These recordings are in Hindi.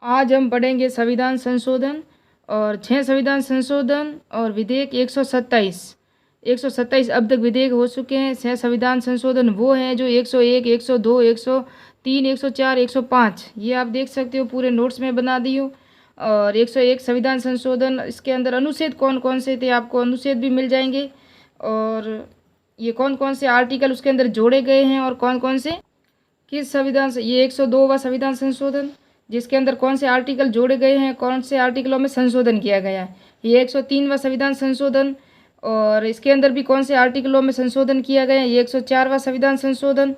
आज हम पढ़ेंगे संविधान संशोधन और 6 संविधान संशोधन और विधेयक 127 अब तक विधेयक हो चुके हैं। 6 संविधान संशोधन वो हैं जो 101, 102, 103, 104, 105 ये आप देख सकते हो, पूरे नोट्स में बना दी हूँ। और 101 संविधान संशोधन, इसके अंदर अनुच्छेद कौन कौन से थे आपको अनुच्छेद भी मिल जाएंगे, और ये कौन कौन से आर्टिकल उसके अंदर जोड़े गए हैं और कौन कौन से किस संविधान से। ये 102वां संविधान संशोधन जिसके अंदर कौन से आर्टिकल जोड़े गए हैं, कौन से आर्टिकलों में संशोधन किया गया है। ये 103वां संविधान संशोधन और इसके अंदर भी कौन से आर्टिकलों में संशोधन किया गया है। ये 104वां संविधान संशोधन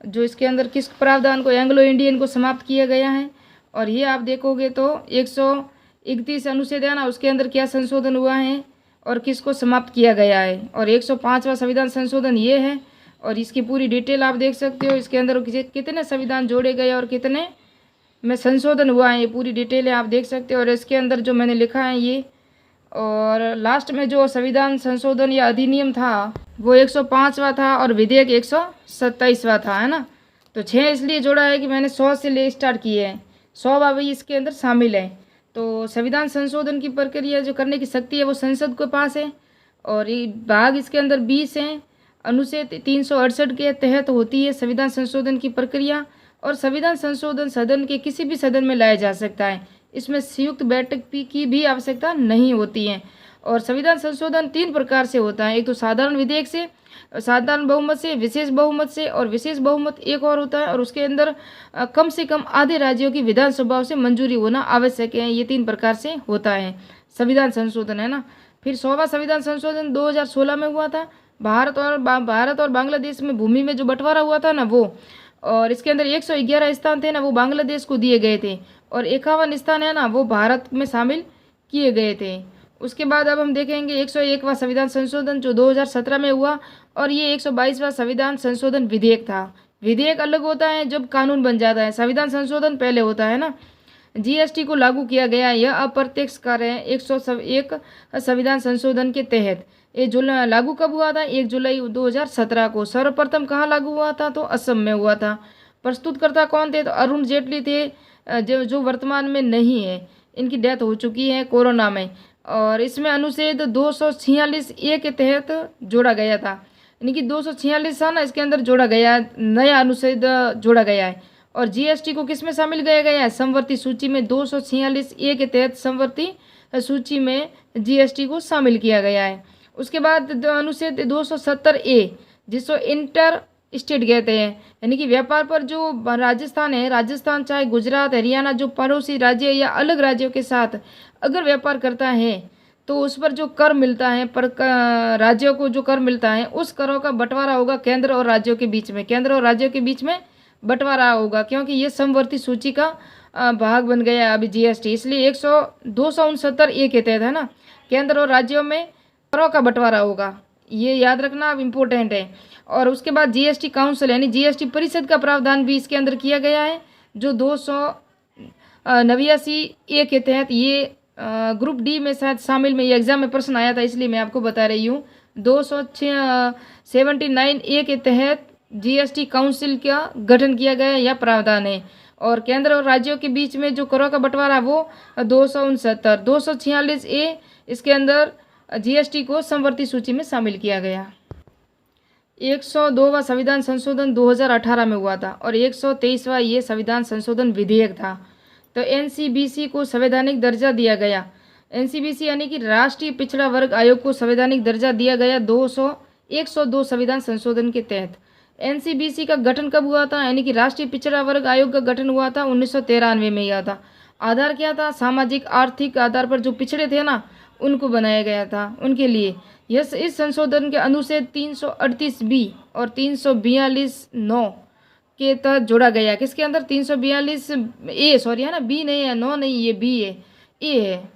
जो इसके अंदर किस प्रावधान को, एंग्लो इंडियन को समाप्त किया गया है। और ये आप देखोगे तो 131 अनुच्छेद है ना, उसके अंदर क्या संशोधन हुआ है और किसको समाप्त किया गया है। और 105वां संविधान संशोधन ये है और इसकी पूरी डिटेल आप देख सकते हो। इसके अंदर कितने संविधान जोड़े गए और कितने में संशोधन हुआ है, ये पूरी डिटेल है आप देख सकते हो। और इसके अंदर जो मैंने लिखा है ये, और लास्ट में जो संविधान संशोधन या अधिनियम था वो 105वां था और विधेयक 127वां था, है ना। तो 6 इसलिए जोड़ा है कि मैंने 100 से ले स्टार्ट किए हैं, 100 भी इसके अंदर शामिल है। तो संविधान संशोधन की प्रक्रिया जो करने की शक्ति है वो संसद के पास है। और ये भाग इसके अंदर 20 हैं। अनुच्छेद 368 के तहत होती है संविधान संशोधन की प्रक्रिया। और संविधान संशोधन सदन के किसी भी सदन में लाया जा सकता है, इसमें संयुक्त बैठक की भी आवश्यकता नहीं होती है। और संविधान संशोधन 3 प्रकार से होता है, एक तो साधारण विधेयक से, साधारण बहुमत से, विशेष बहुमत से, और विशेष बहुमत एक और होता है और उसके अंदर कम से कम आधे राज्यों की विधानसभाओं से मंजूरी होना आवश्यक है। ये 3 प्रकार से होता है संविधान संशोधन, है ना। फिर 100वां संविधान संशोधन 2016 में हुआ था। भारत और बांग्लादेश में भूमि में जो बंटवारा हुआ था ना वो, और इसके अंदर 111 स्थान थे ना वो बांग्लादेश को दिए गए थे और 51 स्थान है ना वो भारत में शामिल किए गए थे। उसके बाद अब हम देखेंगे 101वां संविधान संशोधन जो 2017 में हुआ और ये 122वां संविधान संशोधन विधेयक था। विधेयक अलग होता है जब कानून बन जाता है, संविधान संशोधन पहले होता है ना। जीएसटी को लागू किया गया, यह अप्रत्यक्ष कर है 101 संविधान संशोधन के तहत। ये जो लागू कब हुआ था, 1 जुलाई 2017 को। सर्वप्रथम कहाँ लागू हुआ था, तो असम में हुआ था। प्रस्तुतकर्ता कौन थे, तो अरुण जेटली थे, जो वर्तमान में नहीं है, इनकी डेथ हो चुकी है कोरोना में। और इसमें अनुच्छेद 246A के तहत जोड़ा गया था, यानी कि 246 था ना, इसके अंदर जोड़ा गया नया अनुच्छेद जोड़ा गया है। और जीएसटी को किस में शामिल किया गया है, समवर्ती सूची में 246A के तहत समवर्ती सूची में जीएसटी को शामिल किया गया है। उसके बाद अनुच्छेद 270A जिसको इंटर स्टेट कहते हैं, यानी कि व्यापार पर जो राजस्थान है, राजस्थान चाहे गुजरात, हरियाणा, जो पड़ोसी राज्य या अलग राज्यों के साथ अगर व्यापार करता है तो उस पर जो कर मिलता है, पर राज्यों को जो कर मिलता है उस करों का बंटवारा होगा केंद्र और राज्यों के बीच में, केंद्र और राज्यों के बीच में बंटवारा होगा, क्योंकि ये समवर्ती सूची का भाग बन गया है अभी जीएसटी। इसलिए 269A के तहत, है ना, केंद्र और राज्यों में करों का बंटवारा होगा, ये याद रखना अब इम्पोर्टेंट है। और उसके बाद जीएसटी काउंसिल यानी जीएसटी परिषद का प्रावधान भी इसके अंदर किया गया है, जो 289A के तहत। ये ग्रुप डी में शायद शामिल में, ये एग्जाम में प्रश्न आया था इसलिए मैं आपको बता रही हूँ। 279A के तहत जीएसटी काउंसिल का गठन किया गया यह प्रावधान है। और केंद्र और राज्यों के बीच में जो करों का बंटवारा वो 246A, इसके अंदर जीएसटी को समवर्ती सूची में शामिल किया गया। 102वां संविधान संशोधन 2018 में हुआ था और 123वां ये संविधान संशोधन विधेयक था। तो एनसीबीसी को संवैधानिक दर्जा दिया गया। एनसीबीसी यानी कि राष्ट्रीय पिछड़ा वर्ग आयोग को संवैधानिक दर्जा दिया गया 102 संविधान संशोधन के तहत। एनसीबीसी का गठन कब हुआ था, यानी कि राष्ट्रीय पिछड़ा वर्ग आयोग का गठन हुआ था 1993 में हुआ था। आधार क्या था, सामाजिक आर्थिक आधार पर जो पिछड़े थे ना उनको बनाया गया था, उनके लिए। यस, इस संशोधन के अनुच्छेद 338B और 342(9) के तहत जोड़ा गया। किसके अंदर, 342A, सॉरी है ना, बी नहीं है, 9 नहीं, ये बी है, ए है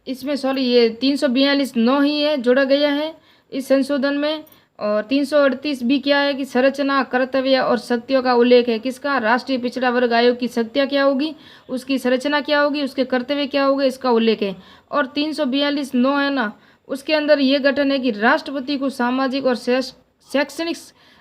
इसमें, सॉरी, ये 342(9) ही है, जोड़ा गया है इस संशोधन में। और 338B क्या है कि संरचना, कर्तव्य और शक्तियों का उल्लेख है। किसका, राष्ट्रीय पिछड़ा वर्ग आयोग की शक्तियाँ क्या होगी, उसकी संरचना क्या होगी, उसके कर्तव्य क्या होगा, इसका उल्लेख है। और 342(9) है ना, उसके अंदर ये गठन है कि राष्ट्रपति को सामाजिक और शैक्षणिक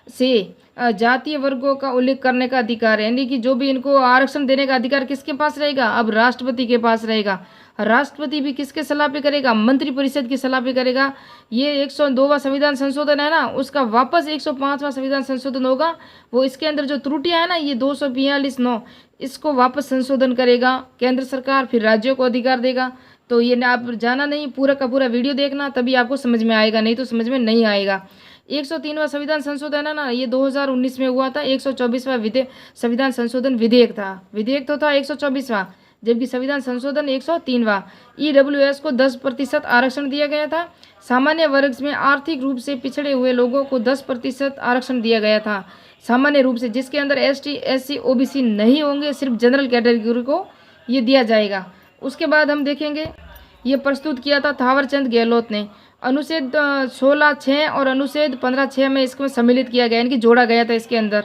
से जातीय वर्गों का उल्लेख करने का अधिकार है, यानी कि जो भी इनको आरक्षण देने का अधिकार किसके पास रहेगा, अब राष्ट्रपति के पास रहेगा। राष्ट्रपति भी किसके सलाह पे करेगा, मंत्रि परिषद की सलाह पे करेगा। ये 102वां संविधान संशोधन है ना, उसका वापस 105वां संविधान संशोधन होगा। वो इसके अंदर जो त्रुटियां है ना, ये 242(9) इसको वापस संशोधन करेगा केंद्र सरकार, फिर राज्यों को अधिकार देगा। तो ये आप जाना नहीं, पूरा का पूरा वीडियो देखना, तभी आपको समझ में आएगा, नहीं तो समझ में नहीं आएगा। 103वां संविधान संशोधन है ना, ये 2019 में हुआ था। 124वां संविधान संशोधन विधेयक तो था 124वां, जबकि संविधान संशोधन 103वां। EWS को 10% आरक्षण दिया गया था। सामान्य वर्ग में आर्थिक रूप से पिछड़े हुए लोगों को 10% आरक्षण दिया गया था सामान्य रूप से, जिसके अंदर ST SC OBC नहीं होंगे, सिर्फ जनरल कैटेगरी को ये दिया जाएगा। उसके बाद हम देखेंगे, ये प्रस्तुत किया था थावरचंद गहलोत ने। अनुच्छेद 16(6) और अनुच्छेद 15(6) में इसको सम्मिलित किया गया, यानी कि जोड़ा गया था इसके अंदर,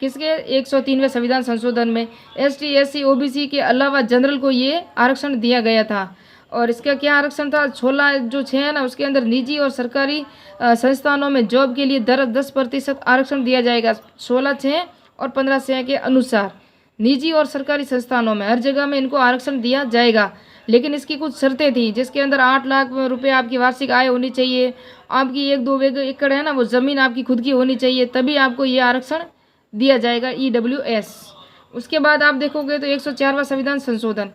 किसके 103वें संविधान संशोधन में। ST SC OBC के अलावा जनरल को ये आरक्षण दिया गया था। और इसका क्या आरक्षण था, 16(6) है ना, उसके अंदर निजी और सरकारी संस्थानों में जॉब के लिए 10% आरक्षण दिया जाएगा। 16(6) और 15(6) के अनुसार निजी और सरकारी संस्थानों में हर जगह में इनको आरक्षण दिया जाएगा। लेकिन इसकी कुछ शर्तें थी, जिसके अंदर 8 लाख रुपए आपकी वार्षिक आय होनी चाहिए, आपकी 1-2 एकड़ है ना वो ज़मीन आपकी खुद की होनी चाहिए, तभी आपको ये आरक्षण दिया जाएगा EWS। उसके बाद आप देखोगे तो 104वां संविधान संशोधन,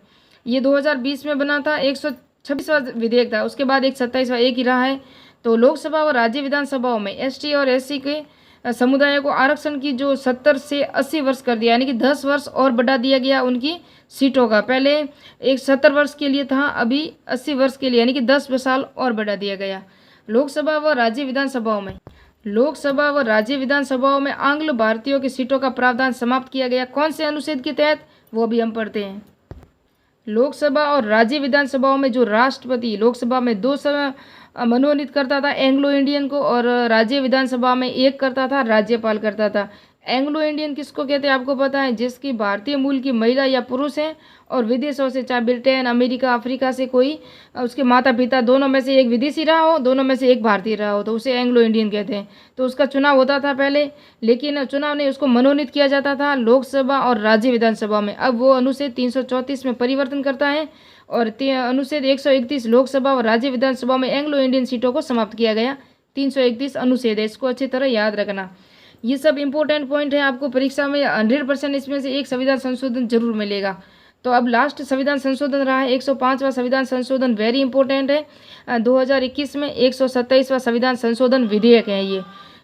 ये 2020 में बना था। 126वां विधेयक था। उसके बाद 127वां एक ही रहा है। तो लोकसभा और राज्य विधानसभाओं में ST और SC के समुदायों को आरक्षण की जो 70 से 80 वर्ष कर दिया, यानी कि 10 वर्ष और बढ़ा दिया गया उनकी सीटों का। पहले एक 70 वर्ष के लिए था, अभी 80 वर्ष के लिए, यानी कि 10 साल और बढ़ा दिया गया। लोकसभा व राज्य विधानसभाओं में आंग्ल भारतीयों की सीटों का प्रावधान समाप्त किया गया। कौन से अनुच्छेद के तहत, वो भी हम पढ़ते हैं। लोकसभा और राज्य विधानसभाओं में जो राष्ट्रपति लोकसभा में 2 मनोनीत करता था एंग्लो इंडियन को, और राज्य विधानसभा में 1 करता था, राज्यपाल करता था। एंग्लो इंडियन किसको कहते हैं आपको पता है, जिसकी भारतीय मूल की महिला या पुरुष हैं और विदेशों से, चाहे ब्रिटेन, अमेरिका, अफ्रीका से कोई उसके माता पिता दोनों में से एक विदेशी रहा हो, दोनों में से एक भारतीय रहा हो, तो उसे एंग्लो इंडियन कहते हैं। तो उसका चुनाव होता था पहले, लेकिन चुनाव नहीं, उसको मनोनीत किया जाता था लोकसभा और राज्य विधानसभा में। अब वो अनुच्छेद 334 में परिवर्तन करता है और अनुच्छेद 131 लोकसभा और राज्य विधानसभा में एंग्लो इंडियन सीटों को समाप्त किया गया। 331 अनुच्छेद है, इसको अच्छी तरह याद रखना। ये सब इंपॉर्टेंट पॉइंट है, आपको परीक्षा में 100% इसमें से एक संविधान संशोधन जरूर मिलेगा। तो अब लास्ट संविधान संशोधन रहा है 105वां संविधान संशोधन, वेरी इंपॉर्टेंट है। 2021 में 127वां संविधान संशोधन विधेयक है ये।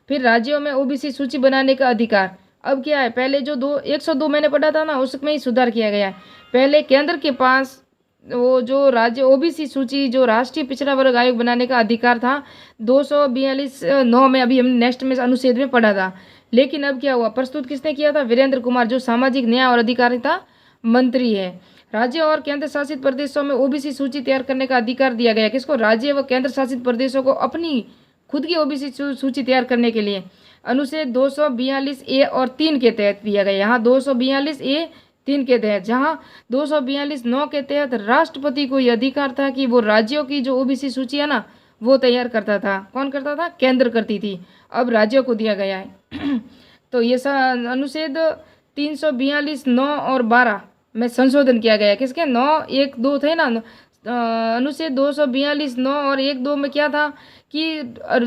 फिर राज्यों में OBC सूची बनाने का अधिकार। अब क्या है, पहले जो 102 मैंने पढ़ा था ना, उसमें ही सुधार किया गया है। पहले केंद्र के पास वो जो राज्य OBC सूची जो राष्ट्रीय पिछड़ा वर्ग आयोग बनाने का अधिकार था 242(9) में, अभी हमने नेक्स्ट में अनुच्छेद में पढ़ा था। लेकिन अब क्या हुआ, प्रस्तुत किसने किया था, वीरेंद्र कुमार, जो सामाजिक न्याय और अधिकारिता मंत्री है। राज्यों और केंद्र शासित प्रदेशों में OBC सूची तैयार करने का अधिकार दिया गया। किसको, राज्य व केंद्र शासित प्रदेशों को अपनी खुद की OBC सूची तैयार करने के लिए अनुच्छेद 242(a) और 3 के तहत दिया गया। यहाँ 242(a) 3 के तहत, जहाँ 242(9) के तहत राष्ट्रपति को यह अधिकार था कि वो राज्यों की जो OBC सूची है ना वो तैयार करता था। कौन करता था, केंद्र करती थी, अब राज्यों को दिया गया है। तो ये अनुच्छेद 342(9) और 12 में संशोधन किया गया। किसके, 9, 1, 2 थे ना, अनुच्छेद 242(9) और 1, 2 में क्या था कि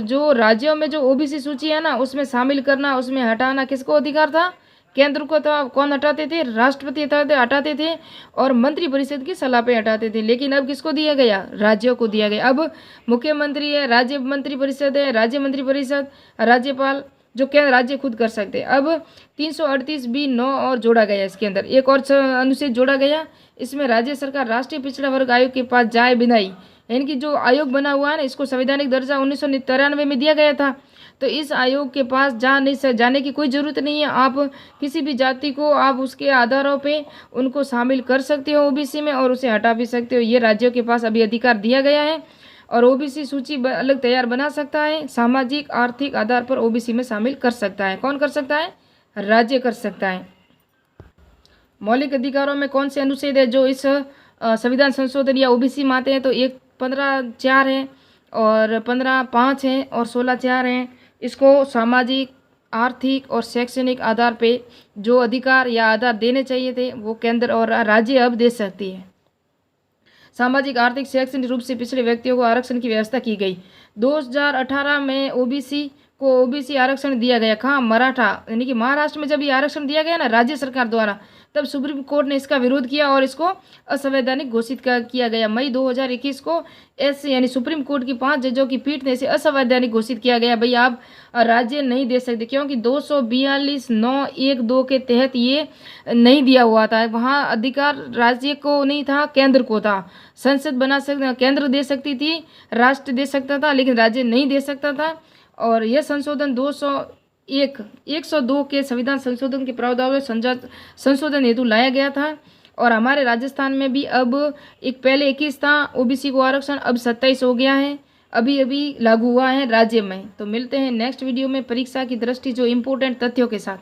जो राज्यों में जो OBC सूची है ना उसमें शामिल करना, उसमें हटाना किसको अधिकार था, केंद्र को था। कौन हटाते थे, राष्ट्रपति हटाते थे और मंत्री परिषद की सलाह पे हटाते थे। लेकिन अब किसको दिया गया, राज्यों को दिया गया। अब मुख्यमंत्री है, राज्य मंत्री परिषद है, राज्य मंत्री परिषद, राज्यपाल, जो क्या राज्य खुद कर सकते हैं। अब 338(b)(9) और जोड़ा गया, इसके अंदर एक और अनुच्छेद जोड़ा गया। इसमें राज्य सरकार राष्ट्रीय पिछड़ा वर्ग आयोग के पास जाए बिना ही, यानी कि जो आयोग बना हुआ है ना, इसको संवैधानिक दर्जा 1993 में दिया गया था। तो इस आयोग के पास जाने की कोई ज़रूरत नहीं है। आप किसी भी जाति को आप उसके आधारों पे उनको शामिल कर सकते हो OBC में, और उसे हटा भी सकते हो। ये राज्यों के पास अभी अधिकार दिया गया है। और OBC सूची अलग तैयार बना सकता है, सामाजिक आर्थिक आधार पर OBC में शामिल कर सकता है। कौन कर सकता है, राज्य कर सकता है। मौलिक अधिकारों में कौन से अनुच्छेद है जो इस संविधान संशोधन या OBC में आते हैं, तो 15(4) है और 15(5) है और 16(4) है। इसको सामाजिक आर्थिक और शैक्षणिक आधार पे जो अधिकार या आधार देने चाहिए थे वो केंद्र और राज्य अब दे सकती है। सामाजिक आर्थिक शैक्षणिक रूप से पिछड़े व्यक्तियों को आरक्षण की व्यवस्था की गई। 2018 में ओबीसी को ओबीसी आरक्षण दिया गया। कहाँ? मराठा यानी कि महाराष्ट्र में जब ये आरक्षण दिया गया ना राज्य सरकार द्वारा, तब सुप्रीम कोर्ट ने इसका विरोध किया और इसको असंवैधानिक घोषित किया गया। मई 2021 को एससी यानी सुप्रीम कोर्ट की 5 जजों की पीठ ने इसे असंवैधानिक घोषित किया गया। भाई आप राज्य नहीं दे सकते, क्योंकि 242(9)(1)(2) के तहत ये नहीं दिया हुआ था। वहाँ अधिकार राज्य को नहीं था, केंद्र को था। संसद बना सकते, केंद्र दे सकती थी, राष्ट्र दे सकता था, लेकिन राज्य नहीं दे सकता था। और यह संशोधन 102 के संविधान संशोधन के प्रावधानों संशोधन हेतु लाया गया था। और हमारे राजस्थान में भी अब पहले 21 था ओबीसी को आरक्षण, अब 27 हो गया है, अभी अभी लागू हुआ है राज्य में। तो मिलते हैं नेक्स्ट वीडियो में परीक्षा की दृष्टि जो इम्पोर्टेंट तथ्यों के साथ।